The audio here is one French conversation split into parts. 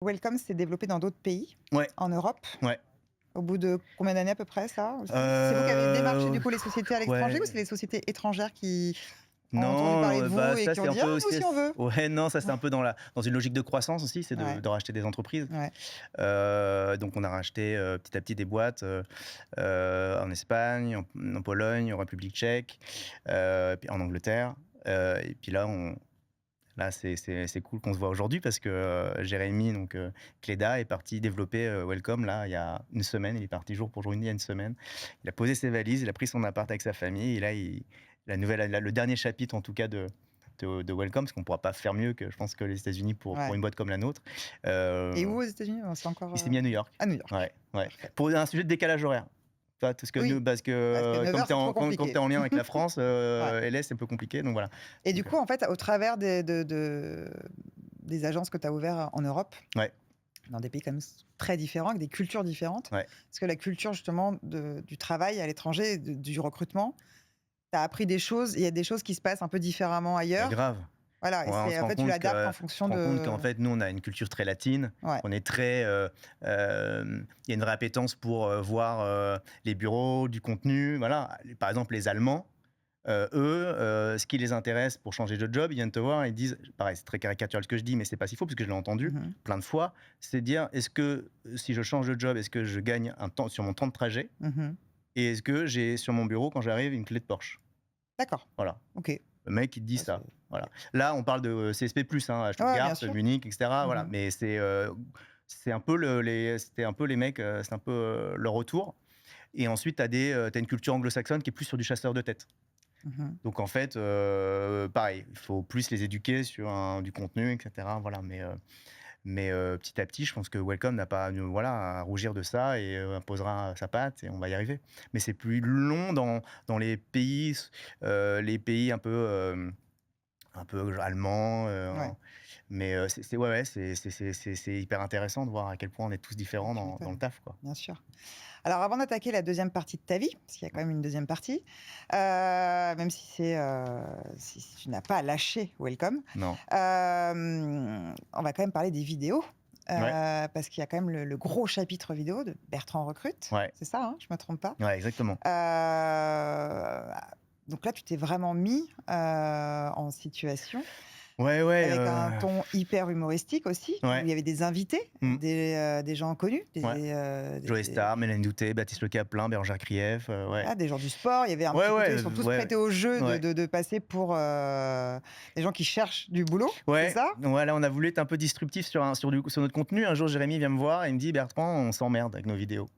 Welcome s'est développé dans d'autres pays, Ouais, en Europe. ouais. Au bout de combien d'années à peu près, ça aussi? C'est vous qui avez démarché du coup les sociétés à l'étranger ou Ouais. c'est les sociétés étrangères qui ont entendu parler Non, de vous bah, et ça qui ont c'est un dit: «Ah, peu nous aussi aussi on veut»? ouais, non, ça c'est un peu dans une logique de croissance aussi, c'est Ouais, de racheter des entreprises. ouais. Donc on a racheté, petit à petit des boîtes, en Espagne, en Pologne, en République tchèque, puis en Angleterre, et puis là c'est cool qu'on se voit aujourd'hui parce que, Jérémy donc, Cléda est parti développer, Welcome là, il y a une semaine. Il est parti jour pour jour, il y a une semaine. Il a posé ses valises, il a pris son appart avec sa famille et là le dernier chapitre en tout cas de Welcome, parce qu'on ne pourra pas faire mieux que je pense que les États-Unis pour Ouais. une boîte comme la nôtre. Et où aux États-Unis? C'est encore, Il s'est mis à New York. à New York. Ouais, ouais. Parfait. Pour un sujet de décalage horaire. Tu vois? Oui, Parce parce que que 9 comme heures, tu es c'est trop quand tu compliqué. es en lien avec la France, Ouais. LA c'est un peu compliqué, donc voilà. Et du Donc, coup, en fait, au travers des agences que tu as ouvertes en Europe, ouais, dans des pays quand même très différents, avec des cultures différentes, ouais. parce que la culture justement du travail à l'étranger, du recrutement, tu as appris des choses, il y a des choses qui se passent un peu différemment Mais ailleurs. grave. Voilà, et Ouais, on c'est se en rend fait, tu compte l'adaptes que en tu te fonction rends compte de. qu'en fait, nous, on a une culture très latine, Ouais. qu'on est très, il y a une vraie appétence pour, voir, les bureaux, du contenu, voilà. Par exemple, les Allemands, eux, ce qui les intéresse pour changer de job, ils viennent te voir et ils disent, pareil, c'est très caricatural ce que je dis, mais c'est pas si faux parce que je l'ai entendu Mhm. plein de fois, c'est dire: «Est-ce que, si je change de job, est-ce que je gagne un temps sur mon temps de trajet? Mhm. Et est-ce que j'ai sur mon bureau, quand j'arrive, une clé de Porsche?» D'accord. Voilà. Ok. Le mec, il te dit Ça, ça. ok. Voilà. Là, on parle de CSP+, hein, à Ouais, bien Stuttgart, sûr. Munich, etc. Voilà. Mhm. Mais c'est un peu c'était un peu les mecs, c'est un peu leur retour. Et ensuite, tu as une culture anglo-saxonne qui est plus sur du chasseur de tête. Mhm. Donc en fait, pareil, il faut plus les éduquer sur du contenu, etc. Voilà. Mais petit à petit, je pense que Welcome n'a pas, voilà, à rougir de ça et imposera sa patte et on va y arriver. Mais c'est plus long dans les pays un peu allemand, Ouais, mais ouais, ouais, c'est hyper intéressant de voir à quel point on est tous différents tu dans le m'étonnes. taf, quoi. Bien sûr. Alors, avant d'attaquer la deuxième partie de ta vie, parce qu'il y a quand même une deuxième partie, même si tu n'as pas lâché Welcome, Non. on va quand même parler des vidéos, Ouais, parce qu'il y a quand même le gros chapitre vidéo de Bertrand Recrute. ouais, C'est ça, hein, je me trompe pas. ouais, exactement. Euh, donc là, tu t'es vraiment mis en situation Ouais, ouais, avec un ton hyper humoristique aussi, où ouais, il y avait des invités, mmh, des gens connus, ouais. Joey Star, Mélanie Douté, Baptiste Le Caplin, Bérangère Krief, ouais. des gens du sport. Il y avait un Ouais, petit côté, ouais, ils sont tous ouais, prêtés au jeu ouais. de passer pour des gens qui cherchent du boulot, c'est Ouais, ça? voilà, on a voulu être un peu disruptif sur notre contenu. Un jour, Jérémy vient me voir et il me dit: «Bertrand, on s'emmerde avec nos vidéos».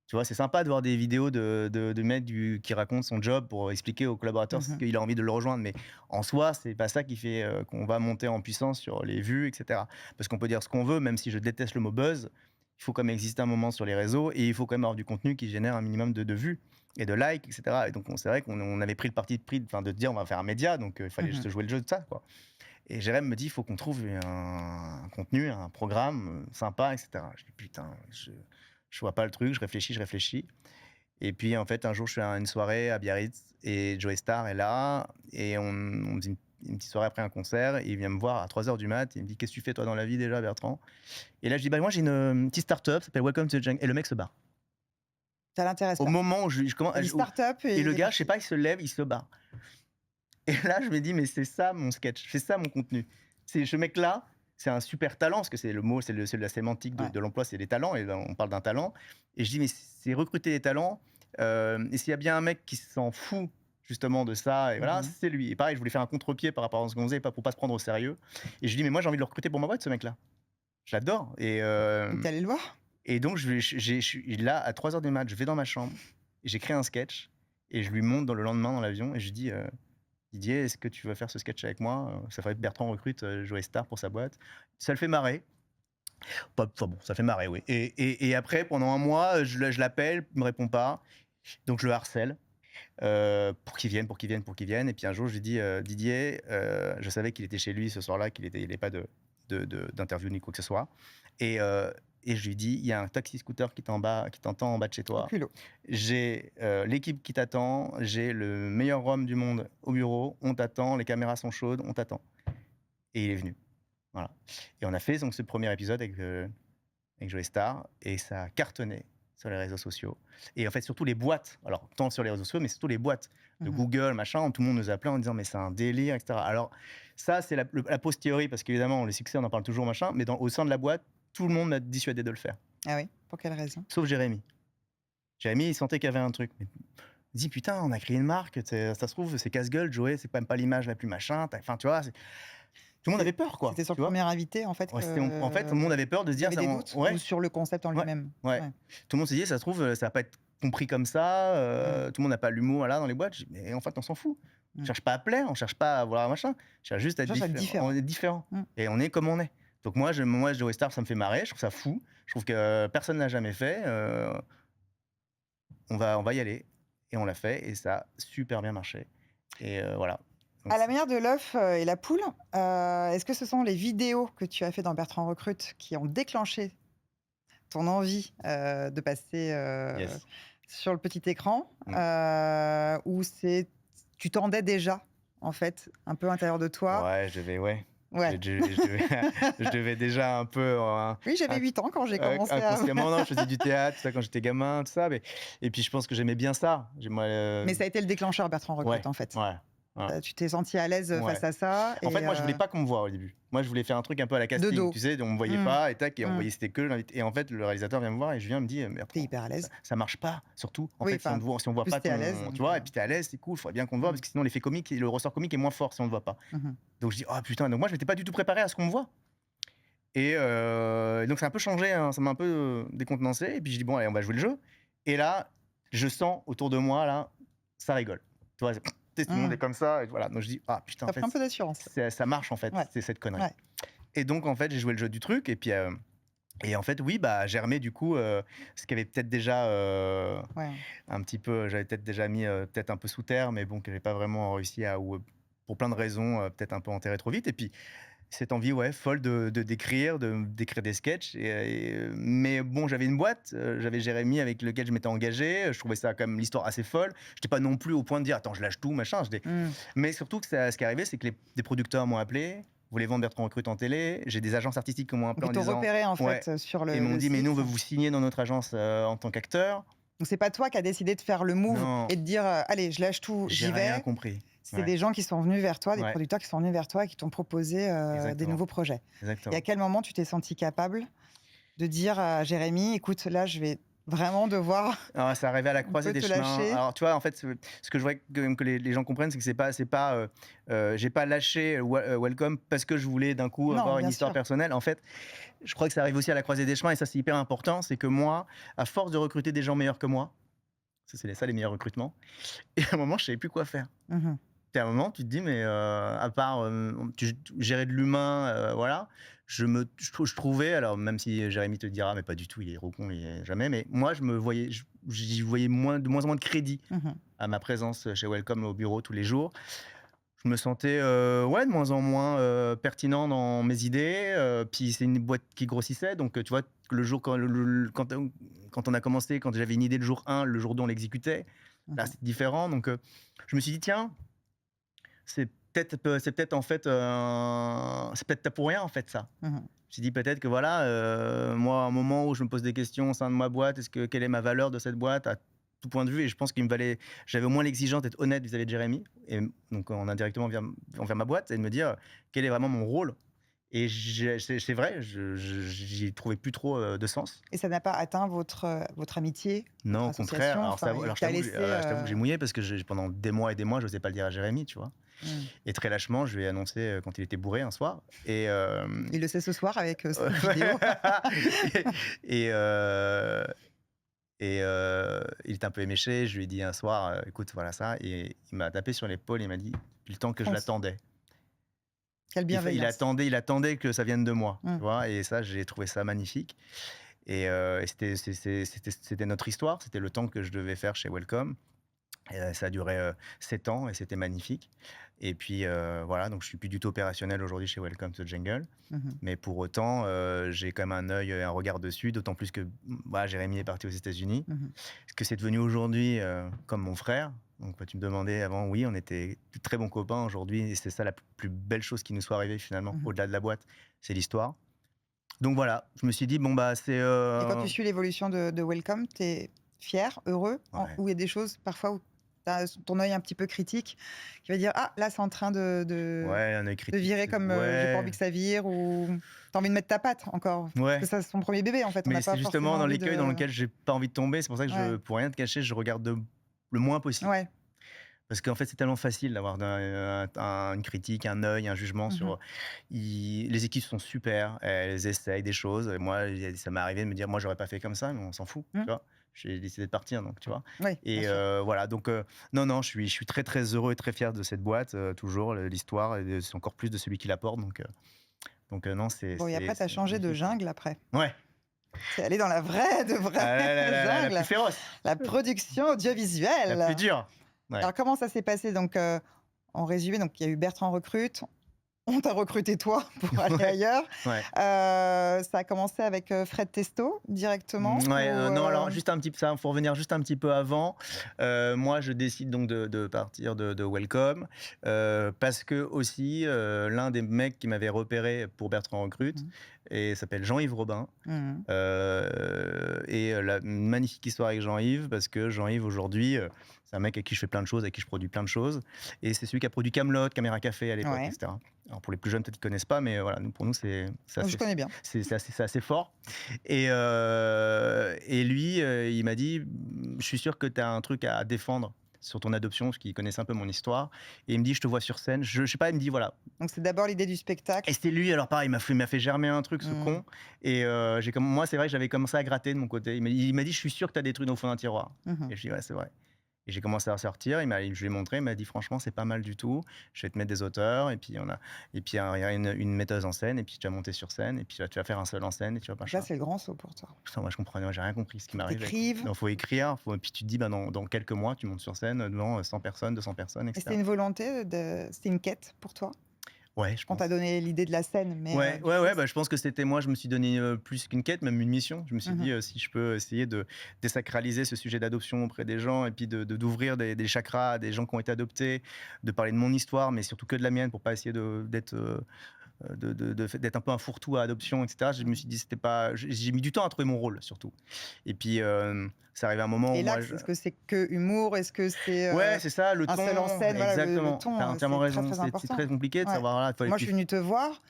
Tu vois, c'est sympa de voir des vidéos de mecs qui racontent son job pour expliquer aux collaborateurs ce Mhm, qu'il a envie de le rejoindre. Mais en soi, c'est pas ça qui fait qu'on va monter en puissance sur les vues, etc. Parce qu'on peut dire ce qu'on veut, même si je déteste le mot buzz, il faut quand même exister un moment sur les réseaux et il faut quand même avoir du contenu qui génère un minimum de vues et de likes, etc. Et donc, c'est vrai qu'on avait pris le parti de dire on va faire un média, donc il fallait mhm. juste jouer le jeu de ça, quoi. Et Jérém me dit il faut qu'on trouve un contenu, un programme sympa, etc. Je dis putain, je vois pas le truc, je réfléchis. Et puis, en fait, un jour, je suis à une soirée à Biarritz et Joey Star est là et on faisait une petite soirée après un concert et il vient me voir à 3h du mat. Il me dit: «Qu'est-ce que tu fais toi dans la vie déjà, Bertrand?» Et là, je dis: «Bah, moi, j'ai une petite start-up, ça s'appelle Welcome to the Jungle» et le mec se barre. Ça l'intéresse Au pas. moment où je commence T'as dit start-up et et le il est gars, je sais parti. pas, il se lève, il se barre. Et là, je me dis: «Mais c'est ça mon sketch, c'est ça mon contenu». C'est ce mec-là, c'est un super talent parce que c'est le mot, c'est la sémantique Ouais. de l'emploi, c'est les talents et là, on parle d'un talent et je dis: «Mais c'est recruter des talents, et s'il y a bien un mec qui s'en fout justement de ça et voilà, Mhm. c'est lui». Et pareil, je voulais faire un contre-pied par rapport à ce qu'on faisait, pas pour pas se prendre au sérieux et je lui dis: «Mais moi, j'ai envie de le recruter pour ma boîte, ce mec-là. Je l'adore» Et t'es allé le voir? et donc je suis là à 3h du mat, je vais dans ma chambre, j'écris un sketch et je lui montre le lendemain dans l'avion et je lui dis: Didier, est-ce que tu veux faire ce sketch avec moi? Ça ferait Bertrand recrute Joey Star pour sa boîte. Ça le fait marrer. Pas enfin bon, ça fait marrer, oui. Et après, pendant un mois, je l'appelle, il me répond pas. Donc je le harcèle pour qu'il vienne, pour qu'il vienne, pour qu'il vienne. Et puis un jour, je lui dis Didier, je savais qu'il était chez lui ce soir-là, qu'il n'avait pas d'interview ni quoi que ce soit. Et, euh, et je lui dis il y a un taxi scooter qui t'entend en bas de chez Au toi. culot. J'ai l'équipe qui t'attend, j'ai le meilleur rhum du monde au bureau, on t'attend, les caméras sont chaudes, on t'attend. Et il est venu. Voilà. Et on a fait donc ce premier épisode avec Joey Star et ça a cartonné sur les réseaux sociaux. Et en fait, surtout les boîtes, alors tant sur les réseaux sociaux, mais surtout les boîtes de Mmh. Google, machin, tout le monde nous appelait en disant mais c'est un délire, etc. Alors ça, c'est la post-théorie, parce qu'évidemment, le succès, on en parle toujours, machin, mais au sein de la boîte, tout le monde m'a dissuadé de le faire, Ah oui? Pour quelle raison? sauf Jérémy. Jérémy, il sentait qu'il y avait un truc. Mais il dit putain, on a créé une marque, ça se trouve, c'est casse-gueule, Joey, c'est quand même pas l'image la plus machin. Enfin, tu vois, tout le monde C'est avait peur, quoi. C'était sur Tu le vois. premier invité, en fait, Ouais, en fait, tout le que monde avait peur de se il y dire avait ça. des doutes ou Ouais, sur le concept en ouais, lui-même? ouais. Ouais. Tout le monde s'est dit, ça se trouve, ça va pas être compris comme ça. Mmh. Tout le monde n'a pas l'humour là dans les boîtes. Mais en fait, on s'en fout. On Mmh. cherche pas à plaire, on cherche pas à avoir un machin. On cherche juste à être Cherche à être différent. On différent. est différent Mmh. et on est comme on est. Donc moi, Joey Star, ça me fait marrer. Je trouve ça fou. Je trouve que personne n'a jamais fait. On va y aller et on l'a fait et ça a super bien marché. Et voilà. Donc, À la manière de l'œuf, et la poule, est-ce que ce sont les vidéos que tu as fait dans Bertrand Recrute qui ont déclenché ton envie, de passer, yes. sur le petit écran? Mmh. Ou tu tendais déjà, en fait, un peu à l'intérieur de toi? Ouais, ouais. Ouais. Je devais déjà un peu, Oui, j'avais 8 ans quand j'ai commencé à inconsciemment, non, je faisais du théâtre, tout ça, quand j'étais gamin, tout ça, et puis je pense que j'aimais bien ça. Moi, mais ça a été le déclencheur, Bertrand ouais, Recrute, en fait? ouais, ouais, Tu t'es senti à l'aise, ouais. face à ça En fait, et moi, je voulais pas qu'on me voie au début. Moi, je voulais faire un truc un peu à la de casting, dos? tu sais, on me voyait Mmh. pas, et tac, et on Mmh. voyait c'était que l'invité. Et en fait, le réalisateur vient me voir et je viens me dit, mais Tu hyper à l'aise? ça marche pas, surtout. En Oui, fait, si on enfin, te voit, si on voit plus pas tu à l'aise, tu donc vois, et puis t'es à l'aise, c'est cool, il faudrait bien qu'on te voit, Mmh. parce que sinon, l'effet comique, le ressort comique est moins fort si on te voit pas. Mmh. Donc je dis, oh putain, donc moi, je m'étais pas du tout préparé à ce qu'on me voit. Et donc ça a un peu changé, hein, ça m'a un peu décontenancé. Et puis je dis, bon, allez, on va jouer le jeu. Et là, je sens autour de moi, là, ça rigole. Tu vois, tout le monde Mmh. est comme ça. Et voilà. Donc je dis, ah putain, Tu en pris fait, un peu d'assurance. ça marche, en fait, Ouais. c'est cette connerie. Ouais. Et donc, en fait, j'ai joué le jeu du truc. Et puis, et en fait, oui, bah, Germé, du coup, ce qui avait peut-être déjà Ouais. un petit peu, j'avais peut-être déjà mis peut-être un peu sous terre, mais bon, que j'avais pas vraiment réussi à, ou pour plein de raisons, peut-être un peu enterré trop vite. Et puis, cette envie, ouais, folle d'écrire des sketchs. Mais bon, j'avais une boîte, j'avais Jérémy avec lequel je m'étais engagé. Je trouvais ça quand même l'histoire assez folle. J'étais pas non plus au point de dire attends, je lâche tout, machin. Mmh. Mais surtout que ce qui est arrivé, c'est que des producteurs m'ont appelé, voulaient vendre Bertrand Recrute en télé. J'ai des agences artistiques qui m'ont appelé Donc en ils t'ont disant repéré, en ouais, fait, sur et ils le m'ont dit mais site. nous on veut vous signer dans notre agence en tant qu'acteur. Donc c'est pas toi qui as décidé de faire le move Non, et de dire, «Allez, je lâche tout, j'ai j'y rien vais». compris. C'est Ouais, des gens qui sont venus vers toi, des ouais, producteurs qui sont venus vers toi et qui t'ont proposé, des exactement, nouveaux projets. Et à exactement. quel moment tu t'es senti capable de dire à Jérémy: «Écoute, là, je vais vraiment devoir Alors, ça arrivait à la un croisée peu des te chemins. lâcher»? Alors, tu vois, en fait, ce que je voudrais que les gens comprennent, c'est que j'ai pas lâché Welcome parce que je voulais d'un coup Non, avoir une bien histoire sûr. personnelle. En fait, je crois que ça arrive aussi à la croisée des chemins, et ça, c'est hyper important. C'est que moi, à force de recruter des gens meilleurs que moi, c'est ça les meilleurs recrutements, et à un moment, je savais plus quoi faire. Mmh. Et à un moment, tu te dis, mais à part gérer de l'humain, voilà, je trouvais, alors même si Jérémy te dira, mais pas du tout, il est con, il est jamais, mais moi, j'y voyais de moins en moins de crédit Mmh. à ma présence chez Welcome au bureau tous les jours. Je me sentais ouais, de moins en moins pertinent dans mes idées. Puis c'est une boîte qui grossissait, donc tu vois, le jour quand on a commencé, quand j'avais une idée le jour 1, le jour 2, on l'exécutait. Là, Mmh. c'est différent. Donc je me suis dit, tiens, c'est peut-être en fait, c'est peut-être pour rien en fait ça. Mmh. Je me suis dit peut-être que voilà, moi, à un moment où je me pose des questions au sein de ma boîte, quelle est ma valeur de cette boîte à tout point de vue, et je pense j'avais au moins l'exigence d'être honnête vis-à-vis de Jérémy, et donc on a directement envers ma boîte, et de me dire quel est vraiment mon rôle. Et c'est vrai, j'y trouvais plus trop de sens. Et ça n'a pas atteint votre amitié, Non, votre au contraire. association? Alors, Enfin, il je t'a t'avoue, laissé, je t'avoue que j'ai mouillé, parce que pendant des mois et des mois, je n'osais pas le dire à Jérémy, tu vois. Mmh. Et très lâchement, je lui ai annoncé quand il était bourré un soir. Et, Il le sait ce soir avec, cette vidéo. et, il était un peu éméché. Je lui ai dit un soir, écoute, voilà ça. Et il m'a tapé sur l'épaule et il m'a dit, le temps que je Fonce. l'attendais. Quelle bienveillance. Il attendait que ça vienne de moi, Mmh. tu vois. Et ça, j'ai trouvé ça magnifique. Et c'était notre histoire, c'était le temps que je devais faire chez Welcome. Et ça a duré 7 ans et c'était magnifique. Et puis voilà, donc je suis plus du tout opérationnel aujourd'hui chez Welcome to the Jungle. Mmh. Mais pour autant, j'ai quand même un œil et un regard dessus, d'autant plus que Jérémy est parti aux États-Unis. Mmh. Ce que c'est devenu aujourd'hui comme mon frère, Donc, tu me demandais avant, oui, on était de très bons copains aujourd'hui et c'est ça la plus belle chose qui nous soit arrivée finalement, Mmh. au-delà de la boîte, c'est l'histoire. Donc voilà, je me suis dit: «Bon, bah, c'est, Et quand tu suis l'évolution de Welcome, tu es fier, heureux, ouais, ou il y a des choses parfois où tu as ton œil un petit peu critique qui va dire: «Ah, là, c'est en train ouais, un œil de critique, virer c'est comme, j'ai pas ouais, envie que ça vire», ou tu as envie de mettre ta patte encore? Parce que ouais, ça, c'est son premier bébé, en fait, on mais n'a pas c'est justement forcément dans envie l'écueil dans de lequel j'ai pas envie de tomber. C'est pour ça que ouais, pour rien te cacher, je regarde le moins possible. ouais. Parce qu'en fait, c'est tellement facile d'avoir une critique, un œil, un jugement Mmh. sur. Les équipes sont super, elles essayent des choses. Et moi, ça m'est arrivé de me dire, moi, j'aurais pas fait comme ça, mais on s'en fout, Mmh. tu vois. J'ai décidé de partir, donc tu vois. Oui, bien Et sûr. voilà, donc non, non, je suis très, très heureux et très fier de cette boîte, toujours, l'histoire, et c'est encore plus de celui qui la porte, donc non, Bon, et après tu as c'est changé de magnifique. jungle après. Ouais, Tu es allé dans la vraie de vraie ah, la plus jungle, féroce, la production la plus audiovisuelle. dure. Ouais, Alors comment ça s'est passé? Donc, en résumé, donc il y a eu Bertrand Recrute, on t'a recruté toi pour aller ouais, ailleurs. ouais. Ça a commencé avec, Fred Testo directement, Ouais, ou, non, alors juste un petit peu ça, faut revenir juste un petit peu avant. Moi, je décide donc de partir de Welcome, parce que aussi, l'un des mecs qui m'avait repéré pour Bertrand Recrute Mmh. et s'appelle Jean-Yves Robin, Mmh. une magnifique histoire avec Jean-Yves parce que Jean-Yves aujourd'hui, c'est un mec avec qui je fais plein de choses, avec qui je produis plein de choses et c'est celui qui a produit Camelot, Caméra Café à l'époque et Ouais. cetera. Alors pour les plus jeunes, peut-être qu'ils connaissent pas, mais voilà, nous pour nous, c'est Oh, je assez connais bien. c'est assez fort et lui, il m'a dit: «Je suis sûr que tu as un truc à défendre sur ton adoption», parce qu'il connaissait un peu mon histoire et il me dit: «Je te vois sur scène». Je sais pas, il me dit voilà, Donc c'est d'abord l'idée du et spectacle. c'était lui, alors pareil, il m'a fait germer un truc, ce Mmh. con, et moi, c'est vrai que j'avais commencé à gratter de mon côté. Il m'a dit: «Je suis sûr que tu as des trucs au fond d'un tiroir», Mmh. et je dis: «Ouais, c'est vrai», et j'ai commencé à sortir, je lui ai montré, il m'a dit: «Franchement, c'est pas mal du tout, je vais te mettre des auteurs et puis il y a une metteuse en scène et puis tu vas monter sur scène et puis tu vas faire un seul en scène et tu vas Donc là, machin». c'est le grand saut pour toi. Putain, moi, je comprenais, j'ai rien compris ce qui Faut que tu m'arrivait, quoi. écrives. Donc faut écrire, puis tu te dis, bah, dans quelques mois, tu montes sur scène, devant, 100 personnes, 200 personnes, et Et c'était cetera. une volonté c'était une quête pour toi? Ouais, je On t'a pense. donné l'idée de la scène, mais, Ouais, du ouais, coup ouais, bah, je pense que c'était moi, je me suis donné, plus qu'une quête, même une mission. Je me suis mmh. dit, si je peux essayer de désacraliser ce sujet d'adoption auprès des gens et puis d'ouvrir des chakras à des gens qui ont été adoptés, de parler de mon histoire, mais surtout que de la mienne pour pas essayer d'être un peu un fourre-tout à adoption et cetera. Je me Mmh. suis dit c'était pas j'ai mis du temps à trouver mon rôle surtout, et puis, c'est arrivé un moment où Et moi l'axe, est-ce que c'est que humour? Est-ce que c'est, ouais, c'est ça, le un seul en ton, scène? Voilà, le exactement, tu ton, as entièrement c'est très, raison. très C'est important. très compliqué de Ouais. savoir, là, il fallait Moi, je suis venue te voir,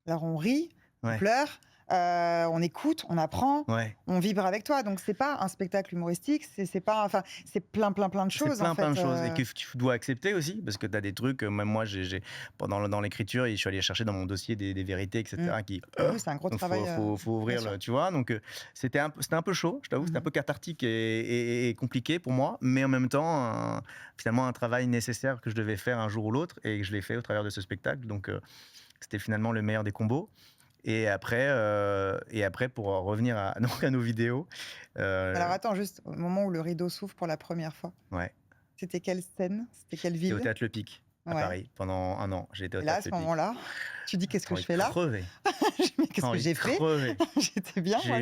alors on rit, on ouais, pleure, on écoute, on apprend, ouais. on vibre avec toi. Donc c'est pas un spectacle humoristique, c'est pas, enfin, c'est plein, plein, plein de C'est choses, en plein, plein de fait, choses et que tu dois accepter aussi parce que tu as des trucs, même moi pendant dans l'écriture, je suis allé chercher dans mon dossier des vérités et mmh. cetera qui Oui, c'est un gros donc travail, faut bien ouvrir sûr. le, tu vois? Donc c'était un peu chaud, je t'avoue, c'était un Mmh. peu cathartique et compliqué pour moi, mais en même temps, finalement un travail nécessaire que je devais faire un jour ou l'autre et que je l'ai fait au travers de ce spectacle, donc c'était finalement le meilleur des combos. Et après pour revenir à donc à nos vidéos, Alors heu, attends, juste au moment où le rideau s'ouvre pour la première fois, ouais, c'était quelle scène? C'était quelle c'était au ville? Théâtre Le Pic à Ouais. Paris pendant un an. J'ai été au Et là, à Théâtre ce Le Pic. moment-là, tu dis: «Qu'est-ce Tu que je envie de fais là?» crever, Mais qu'est-ce que envie de j'ai fait? crever. J'étais bien moi,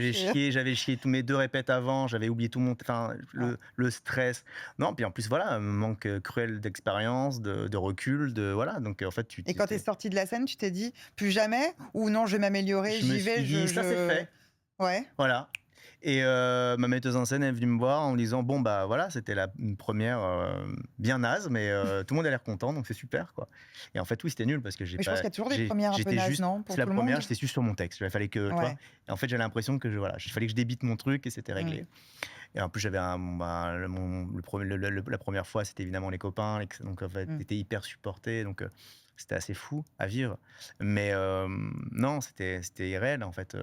J'avais chié tous mes 2 répètes avant, j'avais oublié tout mon enfin ouais. le stress. Non, puis en plus voilà, un manque, cruel d'expérience, de recul, voilà, donc en fait Et quand tu es sortie de la scène, tu t'es dit: «Plus jamais» ou «Non, je vais m'améliorer, je me j'y suis vais, dit: «Ça c'est fait». ouais, Voilà, et ma metteuse en scène est venue me voir en me disant: «Bon, bah, voilà, c'était une première, bien naze, mais tout le monde a l'air content, donc c'est super, quoi», et en fait, oui, c'était nul parce que mais je pense qu'il y a toujours des j'ai premières un peu j'étais nazes, juste non? Pour c'est la tout le première, monde? j'étais juste sur mon texte. Il fallait que, tu vois? Ouais. Et en fait, j'avais l'impression que voilà, il fallait que je débite mon truc et c'était Mmh. réglé, et en plus, j'avais la première fois, c'était évidemment les copains, donc en fait, Mmh. tu hyper supporté, donc c'était assez fou à vivre, mais non, c'était irréel, en fait,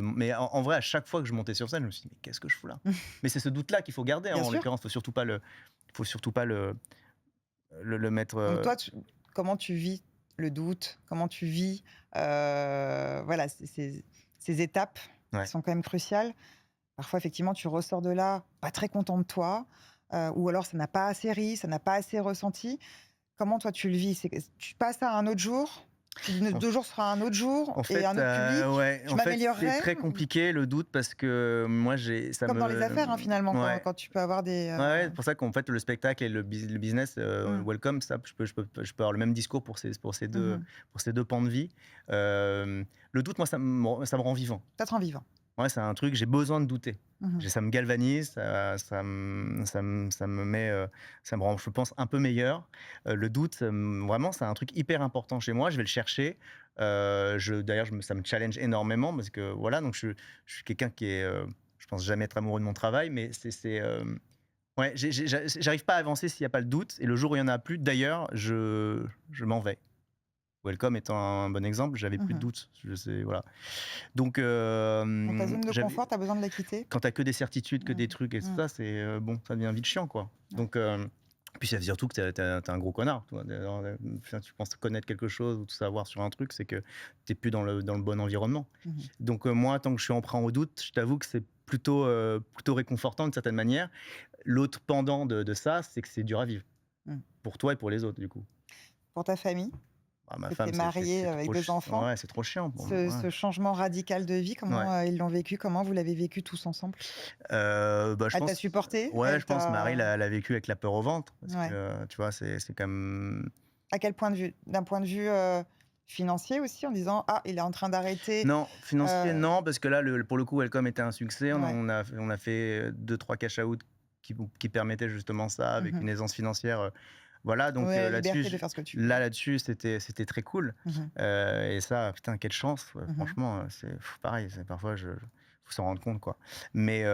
mais en vrai, à chaque fois que je montais sur scène, je me suis dit: «Mais qu'est-ce que je fous là?» Mais c'est ce doute-là qu'il faut garder, hein, Bien en sûr. l'occurrence, faut surtout pas le mettre, Donc toi, comment tu vis le doute? Comment tu vis, voilà, ces étapes qui ouais. sont quand même cruciales? Parfois, effectivement, tu ressors de là pas très content de toi, ou alors ça n'a pas assez ri, ça n'a pas assez ressenti. Comment toi tu le vis? C'est que tu passes à un autre jour? Tu dis: En 2 jours sera un autre jour en et fait, un autre public, ouais, je en fait, c'est m'améliorerai». très compliqué le doute parce que moi j'ai ça Comme dans les me affaires, hein, finalement, ouais. quand tu peux avoir des, Ouais, c'est pour ça qu'en fait, le spectacle et le business, mmh. welcome, ça, je peux avoir le même discours Mmh mh. pour ces 2 pans de vie. Le doute, moi, ça me rend vivant. Ça te rend vivant. Ouais, c'est un truc, j'ai besoin de douter. Mmh mh. Ça me galvanise, ça me met, ça me rend, je pense, un peu meilleur. Le doute, vraiment, c'est un truc hyper important chez moi. Je vais le chercher. D'ailleurs, ça me challenge énormément parce que voilà, donc je suis quelqu'un qui est, je pense jamais être amoureux de mon travail, mais ouais, j'arrive pas à avancer s'il y a pas le doute et le jour où il y en a plus, d'ailleurs, je m'en vais. Welcome étant un bon exemple, j'avais Mmh plus de mh. doute, je sais, voilà. Donc Donc ta zone de j'avais confort, tu as besoin de la quitter? quand tu as que des certitudes, que Mmh. des trucs et tout Mmh. ça, c'est, bon, ça devient vite chiant, quoi. Ouais. Donc puis c'est surtout que tu es un gros connard, toi, enfin, tu penses connaître quelque chose ou tout savoir sur un truc, c'est que tu es plus dans le bon environnement. Mmh mh. Donc moi, tant que je suis emprunt au doute, je t'avoue que c'est plutôt réconfortant d'une certaine manière. L'autre pendant de ça, c'est que c'est dur à vivre, Mmh. pour toi et pour les autres, du coup. Pour ta famille, Ah, ma que tu femme, es marié c'est avec trop 2 enfants, ouais, c'est trop chiant pour moi, ce ouais. changement radical de vie, Ouais. comment, ils l'ont vécu? Comment vous l'avez vécu tous ensemble? Bah, je Elle t'a pense supporté? ouais, Elle je pense Marie t'a l'a vécu avec la peur au ventre parce Ouais. que, tu vois, c'est quand même À quel point de vue? D'un point de vue, financier aussi, en disant: «Ah, il est en train d'arrêter», non, financier, heu non, parce que là, pour le coup, Welcome était un succès. On a ouais. on a on a fait 2-3 cash out qui permettaient justement ça, Mmh avec mh. une aisance financière, voilà, donc Ouais, là-dessus, liberté de faire ce que tu veux. là-dessus, c'était très cool, Mmh mh. et ça, putain, quelle chance, ouais, Mmh mh. franchement, c'est pareil, c'est parfois faut s'en rendre compte, quoi. Mais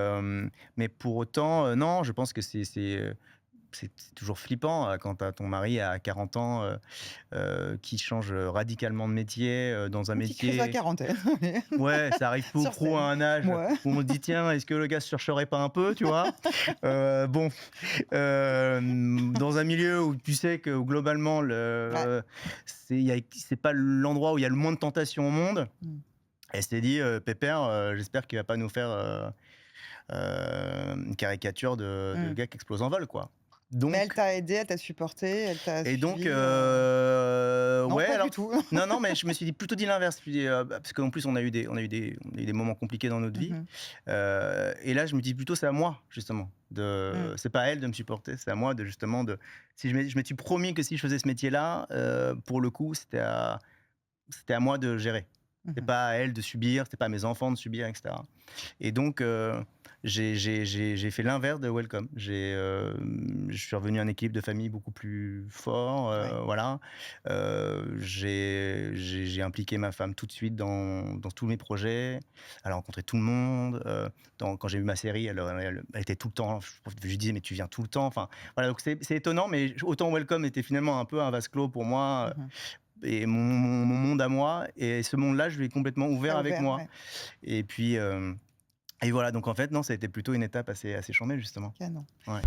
mais pour autant, non, je pense que c'est toujours flippant, quand tu as ton mari à 40 ans, qui change, radicalement de métier, dans un Une petite crise de la métier. quarantaine, allez, Ouais, ça arrive peu ou sur prou à scène. un âge Mouais. où on se dit: «Tiens, est-ce que le gars se chercherait pas un peu?» Tu vois? Bon, dans un milieu où tu sais que globalement Ouais. c'est pas l'endroit où il y a le moins de tentations au monde. Mmh. Elle s'est dit: «Pépère, j'espère qu'il va pas nous faire, une caricature de Mmh. gars qui explose en vol, quoi». Mais elle Donc t'a aidé, elle t'a supporté, elle t'a et donc, suivi, non, ouais, pas du alors tout. non, non, mais je me suis plutôt dit l'inverse. Je me suis dit, parce qu'en plus on a eu des moments compliqués dans notre Mmh vie, mh. et là je me dis plutôt: «C'est à moi justement Mmh. c'est pas à elle de me supporter, c'est à moi de justement de». Si je m'étais promis que si je faisais ce métier-là, pour le coup, c'était à moi de gérer. Mmh C'était mh. pas à elle de subir, c'était pas à mes enfants de subir, et cetera. Et donc, j'ai fait l'inverse de Welcome. Je suis revenu à un équilibre de famille beaucoup plus fort, Ouais. voilà. J'ai impliqué ma femme tout de suite dans tous mes projets. Elle a rencontré tout le monde. Quand j'ai eu ma série, elle était tout le temps. Je lui disais: «Mais tu viens tout le temps». Enfin, voilà, donc c'est étonnant, mais autant Welcome était finalement un peu un vase clos pour moi, Mmh mh. et mon monde à moi, et ce monde-là, je l'ai complètement Tu ouvert as avec ouvert, moi. ouais. Et puis, et voilà, donc en fait, non, ça a été plutôt une étape assez charmée, justement. Canon. Ouais.